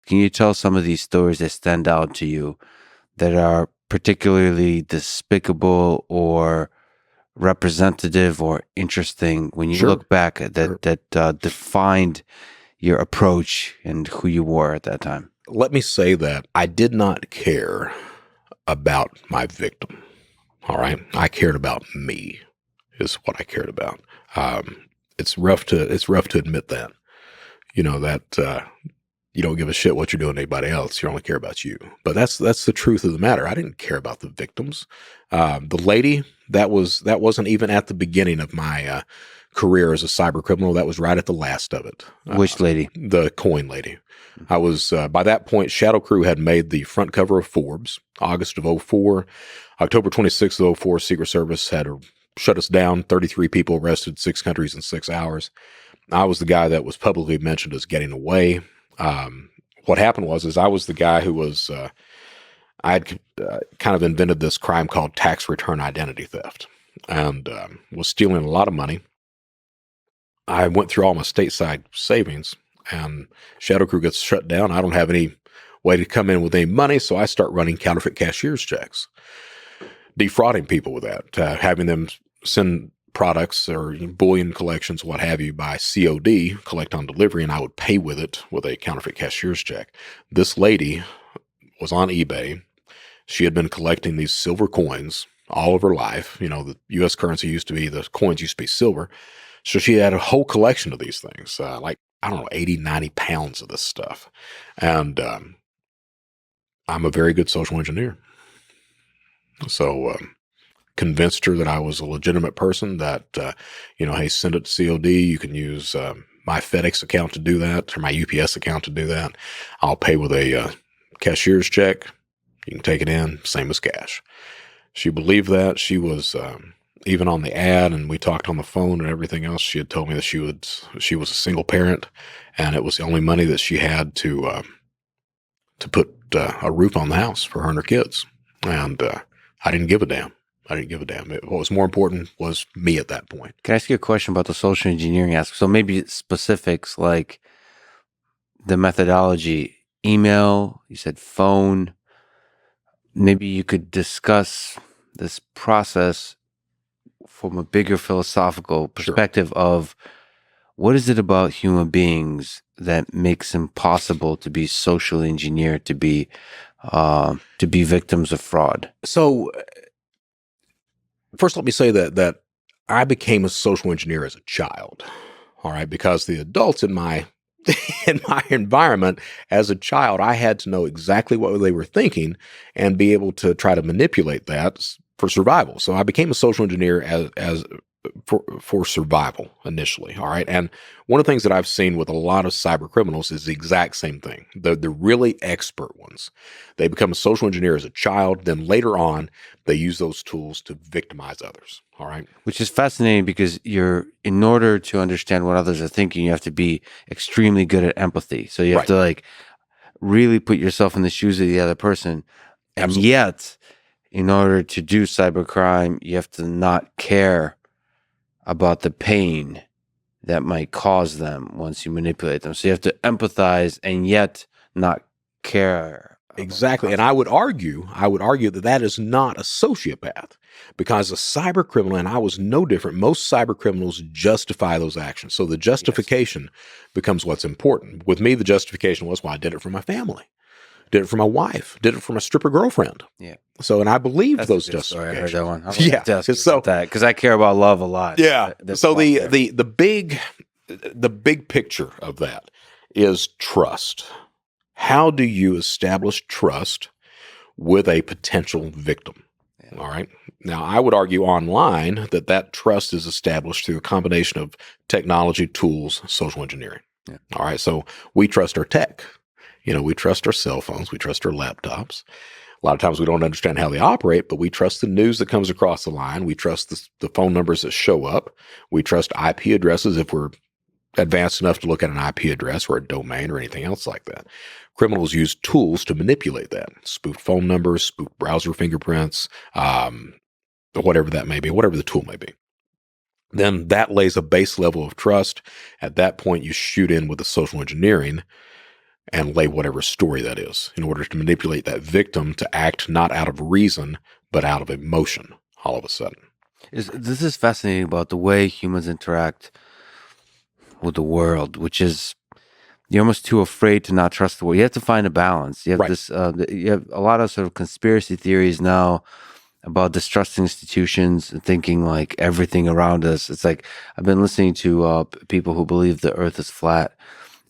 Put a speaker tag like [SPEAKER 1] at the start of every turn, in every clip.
[SPEAKER 1] Can you tell some of these stories that stand out to you that are particularly despicable or representative or interesting when you
[SPEAKER 2] Sure.
[SPEAKER 1] look back at
[SPEAKER 2] Sure.
[SPEAKER 1] that defined your approach and who you were at that time?
[SPEAKER 2] Let me say that I did not care about my victim. All right. I cared about me is what I cared about. It's rough to admit that, that you don't give a shit what you're doing to anybody else. You only care about you. But that's the truth of the matter. I didn't care about the victims. The lady that wasn't even at the beginning of my career as a cyber criminal. That was right at the last of it.
[SPEAKER 1] Which lady?
[SPEAKER 2] The coin lady. I was, by that point, ShadowCrew had made the front cover of Forbes, August of 2004. October 26th of 2004, Secret Service had shut us down, 33 people arrested, 6 countries in 6 hours. I was the guy that was publicly mentioned as getting away. What happened was I was the guy who was, I had kind of invented this crime called tax return identity theft and was stealing a lot of money. I went through all my stateside savings, and ShadowCrew gets shut down. I don't have any way to come in with any money, so I start running counterfeit cashier's checks, defrauding people with that, having them send products or bullion collections, what have you, by COD, collect on delivery, and I would pay with it with a counterfeit cashier's check. This lady was on eBay. She had been collecting these silver coins all of her life. The U.S. currency used to be, the coins used to be silver. So she had a whole collection of these things, 80, 90 pounds of this stuff. And I'm a very good social engineer. So convinced her that I was a legitimate person, that, hey, send it to COD. You can use my FedEx account to do that, or my UPS account to do that. I'll pay with a cashier's check. You can take it in, same as cash. She believed that. She was... even on the ad, and we talked on the phone and everything else, she had told me that she was a single parent, and it was the only money that she had to put a roof on the house for her and her kids. And I didn't give a damn. What was more important was me at that point.
[SPEAKER 1] Can I ask you a question about the social engineering aspect? So maybe specifics like the methodology, email, you said phone. Maybe you could discuss this process from a bigger philosophical perspective of what is it about human beings that makes them possible to be socially engineered, to be victims of fraud?
[SPEAKER 2] So first, let me say that I became a social engineer as a child. All right. Because the adults in my environment as a child, I had to know exactly what they were thinking and be able to try to manipulate that for survival. So I became a social engineer as for survival initially. All right. And one of the things that I've seen with a lot of cyber criminals is the exact same thing. The really expert ones, they become a social engineer as a child. Then later on, they use those tools to victimize others. All right.
[SPEAKER 1] Which is fascinating because in order to understand what others are thinking, you have to be extremely good at empathy. So you have to really put yourself in the shoes of the other person. And
[SPEAKER 2] Absolutely.
[SPEAKER 1] Yet, in order to do cybercrime, you have to not care about the pain that might cause them once you manipulate them. So you have to empathize and yet not care.
[SPEAKER 2] Exactly. And I would argue that is not a sociopath, because a cyber criminal, and I was no different, most cyber criminals justify those actions. So the justification becomes what's important. With me, the justification was, well, I did it for my family. Did it for my wife, did it for my stripper girlfriend.
[SPEAKER 1] Yeah.
[SPEAKER 2] So, and I believe those justifications.
[SPEAKER 1] Story. I heard that one.
[SPEAKER 2] Yeah.
[SPEAKER 1] So that, because I care about love a lot.
[SPEAKER 2] Yeah. So the big picture of that is trust. How do you establish trust with a potential victim? Yeah. All right. Now, I would argue online that trust is established through a combination of technology, tools, social engineering. Yeah. All right. So we trust our tech. We trust our cell phones. We trust our laptops. A lot of times we don't understand how they operate, but we trust the news that comes across the line. We trust the phone numbers that show up. We trust IP addresses if we're advanced enough to look at an IP address or a domain or anything else like that. Criminals use tools to manipulate that. Spoofed phone numbers, spoofed browser fingerprints, whatever that may be, whatever the tool may be. Then that lays a base level of trust. At that point, you shoot in with the social engineering. and lay whatever story that is in order to manipulate that victim to act not out of reason, but out of emotion all of a sudden.
[SPEAKER 1] This is fascinating about the way humans interact with the world, which is you're almost too afraid to not trust the world. You have to find a balance. You have
[SPEAKER 2] Right.
[SPEAKER 1] this. You have a lot of sort of conspiracy theories now about distrusting institutions and thinking like everything around us. It's like I've been listening to people who believe the Earth is flat,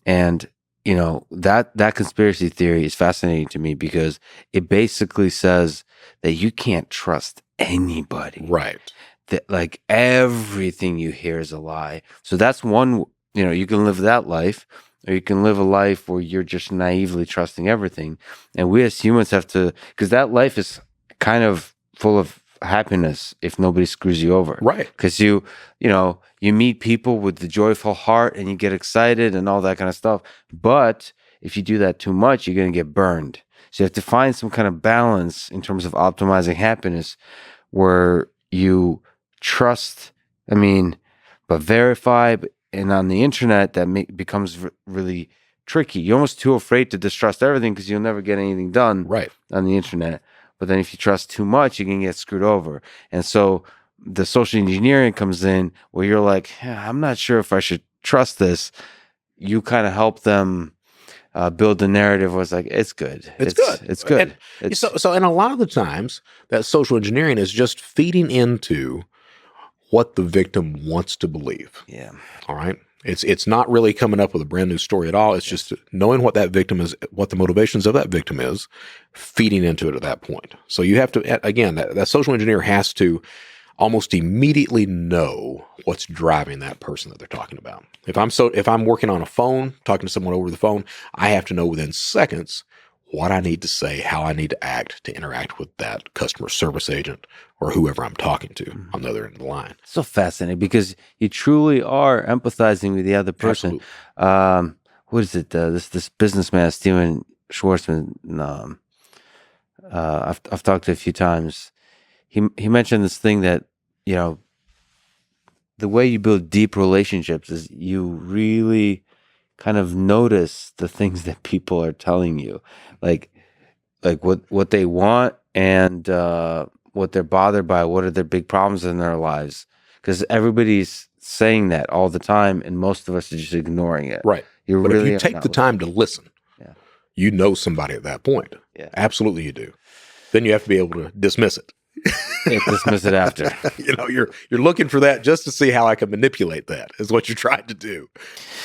[SPEAKER 1] and that conspiracy theory is fascinating to me because it basically says that you can't trust anybody.
[SPEAKER 2] Right.
[SPEAKER 1] That like everything you hear is a lie. So that's one. You can live that life, or you can live a life where you're just naively trusting everything. And we as humans have to, because that life is kind of full of happiness if nobody screws you over.
[SPEAKER 2] Right.
[SPEAKER 1] Because you meet people with the joyful heart and you get excited and all that kind of stuff. But if you do that too much, you're going to get burned. So you have to find some kind of balance in terms of optimizing happiness where you trust, but verify. And on the internet, that becomes really tricky. You're almost too afraid to distrust everything because you'll never get anything done
[SPEAKER 2] Right.
[SPEAKER 1] on the internet. But then if you trust too much, you can get screwed over. And so the social engineering comes in where you're like, I'm not sure if I should trust this. You kind of help them build the narrative where it's like, it's good.
[SPEAKER 2] It's good.
[SPEAKER 1] It's good.
[SPEAKER 2] And so, and a lot of the times that social engineering is just feeding into what the victim wants to believe.
[SPEAKER 1] Yeah.
[SPEAKER 2] All right. It's not really coming up with a brand new story at all. It's just knowing what that victim is, what the motivations of that victim is, feeding into it at that point. So you have to, again, that social engineer has to almost immediately know what's driving that person that they're talking about. If I'm working on a phone, talking to someone over the phone, I have to know within seconds what I need to say, how I need to act to interact with that customer service agent or whoever I'm talking to on the other end of the line.
[SPEAKER 1] So fascinating because you truly are empathizing with the other person. What is it? This businessman, Steven Schwartzman. I've talked to a few times. He mentioned this thing that the way you build deep relationships is you really kind of notice the things that people are telling you, like what they want and what they're bothered by, what are their big problems in their lives, because everybody's saying that all the time and most of us are just ignoring it.
[SPEAKER 2] Right.
[SPEAKER 1] But
[SPEAKER 2] if you take the time to listen, you know somebody at that point.
[SPEAKER 1] Yeah.
[SPEAKER 2] Absolutely you do. Then you have to be able to dismiss it.
[SPEAKER 1] Dismiss it after.
[SPEAKER 2] You're looking for that just to see how I can manipulate that is what you're trying to do.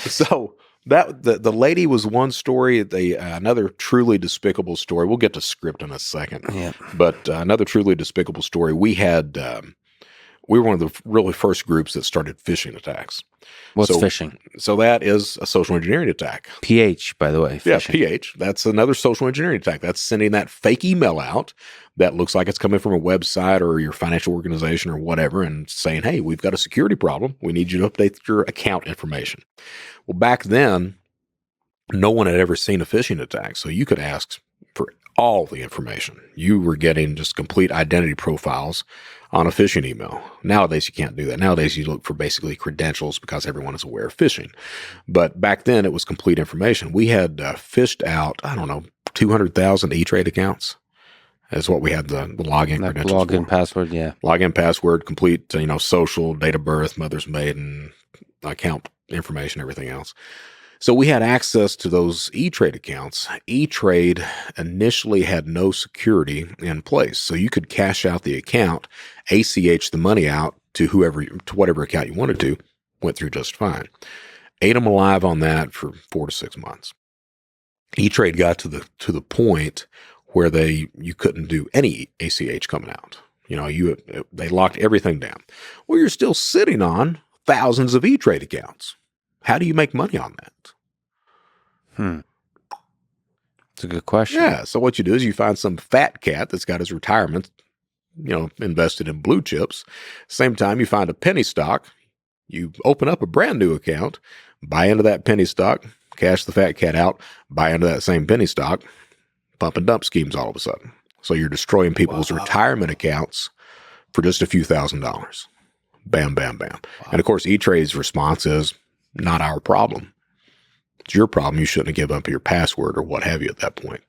[SPEAKER 2] So that the lady was one story. Another truly despicable story. We'll get to script in a second.
[SPEAKER 1] Yeah.
[SPEAKER 2] But another truly despicable story. We were one of the really first groups that started phishing attacks.
[SPEAKER 1] What's phishing?
[SPEAKER 2] So that is a social engineering attack.
[SPEAKER 1] PH, by the way.
[SPEAKER 2] Yeah,
[SPEAKER 1] Phishing.
[SPEAKER 2] PH. That's another social engineering attack. That's sending that fake email out that looks like it's coming from a website or your financial organization or whatever and saying, hey, we've got a security problem. We need you to update your account information. Well, back then, no one had ever seen a phishing attack. So you could ask for all the information. You were getting just complete identity profiles on a phishing email. Nowadays, you can't do that. Nowadays, you look for basically credentials because everyone is aware of phishing. But back then, it was complete information. We had phished out, 200,000 E-Trade accounts. That's what we had the login credentials
[SPEAKER 1] Login
[SPEAKER 2] for.
[SPEAKER 1] password, yeah.
[SPEAKER 2] Login password, complete, social, date of birth, mother's maiden, account information, everything else. So we had access to those E-Trade accounts. E-Trade initially had no security in place. So you could cash out the account, ACH the money out to whatever account you wanted to, went through just fine. Ate them alive on that for 4 to 6 months. E-Trade got to the point where you couldn't do any ACH coming out. They locked everything down. Well, you're still sitting on thousands of E-Trade accounts. How do you make money on that?
[SPEAKER 1] It's a good question.
[SPEAKER 2] Yeah. So what you do is you find some fat cat that's got his retirement, invested in blue chips. Same time, you find a penny stock. You open up a brand new account, buy into that penny stock, cash the fat cat out, buy into that same penny stock, pump and dump schemes all of a sudden. So you're destroying people's retirement accounts for just a few $1,000s. Bam, bam, bam. Wow. And of course, E-Trade's response is not our problem. It's your problem. You shouldn't have given up your password or what have you at that point.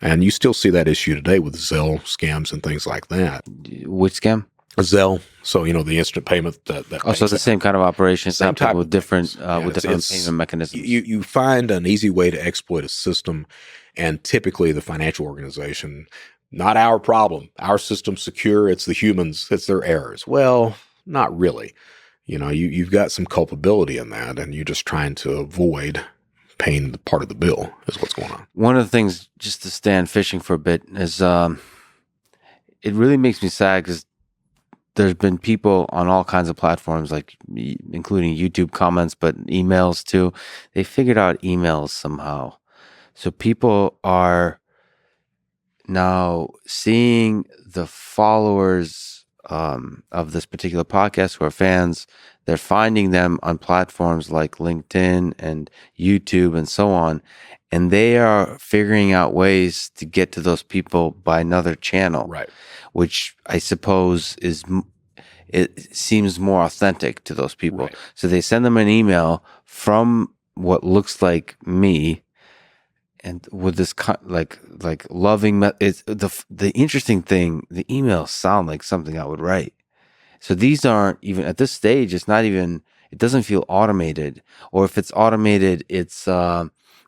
[SPEAKER 2] And you still see that issue today with Zelle scams and things like that.
[SPEAKER 1] Which scam?
[SPEAKER 2] Zelle, so the instant payment that
[SPEAKER 1] So the same kind of operation,
[SPEAKER 2] same type
[SPEAKER 1] with different
[SPEAKER 2] it's
[SPEAKER 1] payment mechanisms.
[SPEAKER 2] You find an easy way to exploit a system, and typically the financial organization, not our problem. Our system's secure. It's the humans. It's their errors. Well, not really. You've got some culpability in that, and you're just trying to avoid paying the part of the bill is what's going on.
[SPEAKER 1] One of the things, just to stand fishing for a bit, is it really makes me sad because there's been people on all kinds of platforms, like including YouTube comments, but emails too. They figured out emails somehow. So people are now seeing the followers of this particular podcast who are fans. They're finding them on platforms like LinkedIn and YouTube and so on. And they are figuring out ways to get to those people by another channel.
[SPEAKER 2] Right.
[SPEAKER 1] Which I suppose it seems more authentic to those people.
[SPEAKER 2] Right.
[SPEAKER 1] So they send them an email from what looks like me, and with this like loving. It's the interesting thing. The emails sound like something I would write. So these aren't even at this stage. It's not even. It doesn't feel automated. Or if it's automated, it's.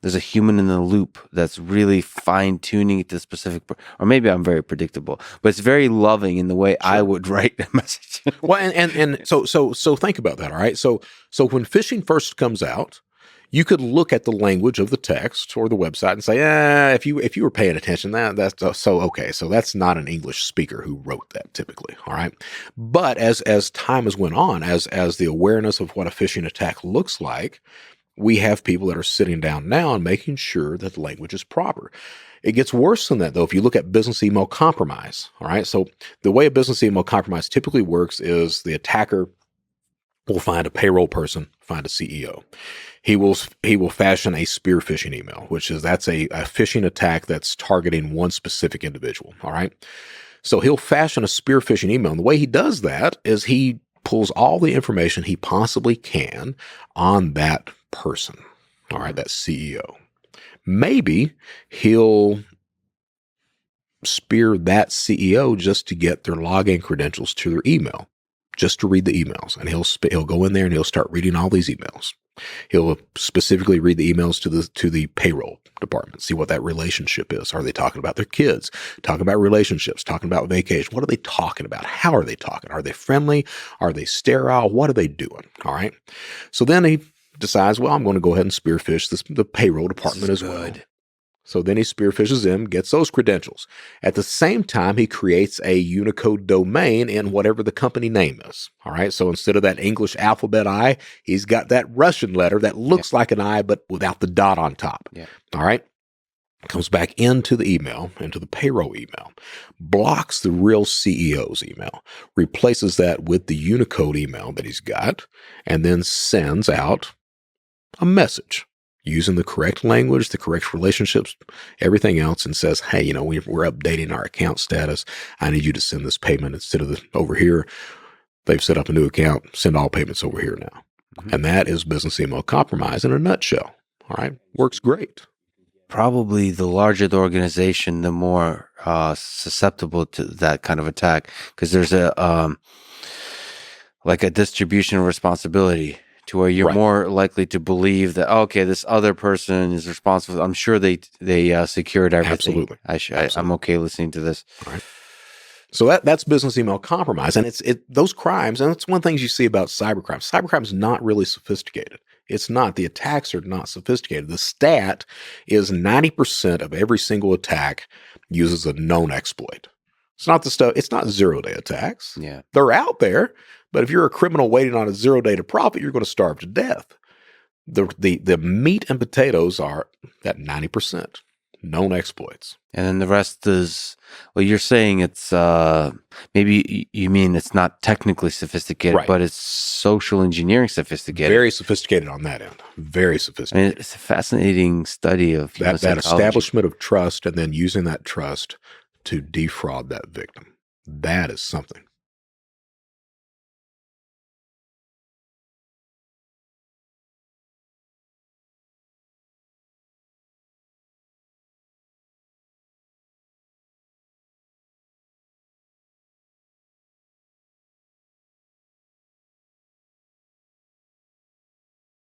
[SPEAKER 1] There's a human in the loop that's really fine tuning it to specific, or maybe I'm very predictable, but it's very loving in the way I would write a message.
[SPEAKER 2] Well, and so think about that. All right. So when phishing first comes out, you could look at the language of the text or the website and say, if you were paying attention, that's so okay. So that's not an English speaker who wrote that typically. All right. But as time has went on, as the awareness of what a phishing attack looks like, we have people that are sitting down now and making sure that the language is proper. It gets worse than that, though, if you look at business email compromise. All right. So the way a business email compromise typically works is the attacker will find a payroll person, find a CEO. He will fashion a spear phishing email, that's a phishing attack that's targeting one specific individual. All right. So he'll fashion a spear phishing email. And the way he does that is he pulls all the information he possibly can on that person, all right, that CEO. Maybe he'll spear that CEO just to get their login credentials to their email, just to read the emails. And he'll go in there and he'll start reading all these emails. He'll specifically read the emails to the payroll department, see what that relationship is. Are they talking about their kids, talking about relationships, talking about vacation? What are they talking about? How are they talking? Are they friendly? Are they sterile? What are they doing? All right. So then he decides, well, I'm going to go ahead and spearfish the payroll department as well. So then he spearfishes them, gets those credentials. At the same time, he creates a Unicode domain in whatever the company name is. All right. So instead of that English alphabet I, he's got that Russian letter that looks like an I, but without the dot on top.
[SPEAKER 1] Yeah.
[SPEAKER 2] All right. Comes back into the email, into the payroll email, blocks the real CEO's email, replaces that with the Unicode email that he's got, and then sends out a message using the correct language, the correct relationships, everything else, and says, hey, we're updating our account status. I need you to send this payment instead of over here. They've set up a new account. Send all payments over here now. Mm-hmm. And that is business email compromise in a nutshell. All right. Works great.
[SPEAKER 1] Probably the larger the organization, the more susceptible to that kind of attack, because there's a distribution of responsibility to where you're more likely to believe that, okay, this other person is responsible. I'm sure they secured everything.
[SPEAKER 2] Absolutely.
[SPEAKER 1] I'm okay listening to this.
[SPEAKER 2] All right. So that's business email compromise, and it's those crimes, and it's one of the things you see about cybercrime. Cybercrime is not really sophisticated. It's not. The attacks are not sophisticated. The stat is 90% of every single attack uses a known exploit. It's not it's not 0-day attacks.
[SPEAKER 1] Yeah.
[SPEAKER 2] They're out there, but if you're a criminal waiting on a 0-day to profit, you're going to starve to death. The meat and potatoes are that 90%. Known exploits.
[SPEAKER 1] And then the rest is, well, you're saying it's, maybe you mean it's not technically sophisticated, but it's social engineering sophisticated.
[SPEAKER 2] Very sophisticated on that end. Very sophisticated.
[SPEAKER 1] I mean, it's a fascinating study of
[SPEAKER 2] that establishment of trust, and then using that trust to defraud that victim. That is something.